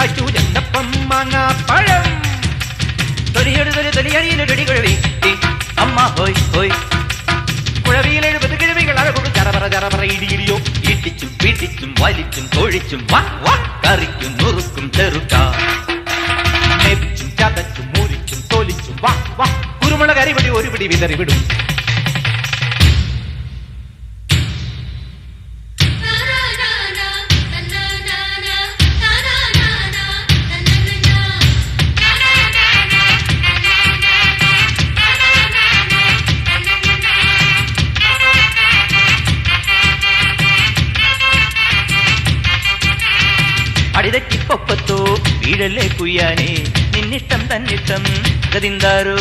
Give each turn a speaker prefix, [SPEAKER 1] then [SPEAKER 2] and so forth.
[SPEAKER 1] കാച്ചു ചന്തപ്പം മാങ്ങാപ്പഴം തൊലിയടിയിലൊടി അമ്മ ഹോയ് ഹോയ് കുഴവിയിൽ 70 കിഴവികൾ അഴകൊടു ചറപറ ഇടിയിടിയോ ഇടിച്ചും പിടിച്ചും വലിച്ചും തൊഴിച്ചും കറിക്കും നുറുക്കും ചെറുക്ക നെപ്പിച്ചും ചതച്ചും മുറിച്ചും തൊലിച്ചും കുരുമുളക് അരിപിടി ഒരു പിടി വിതറി വിടും. അടിതെറ്റിപ്പൊപ്പത്തോ വീഴല്ലേ കുയ്യാനേ നിന്നിഷ്ടം തന്നിഷ്ടം ഗതിന്താരോ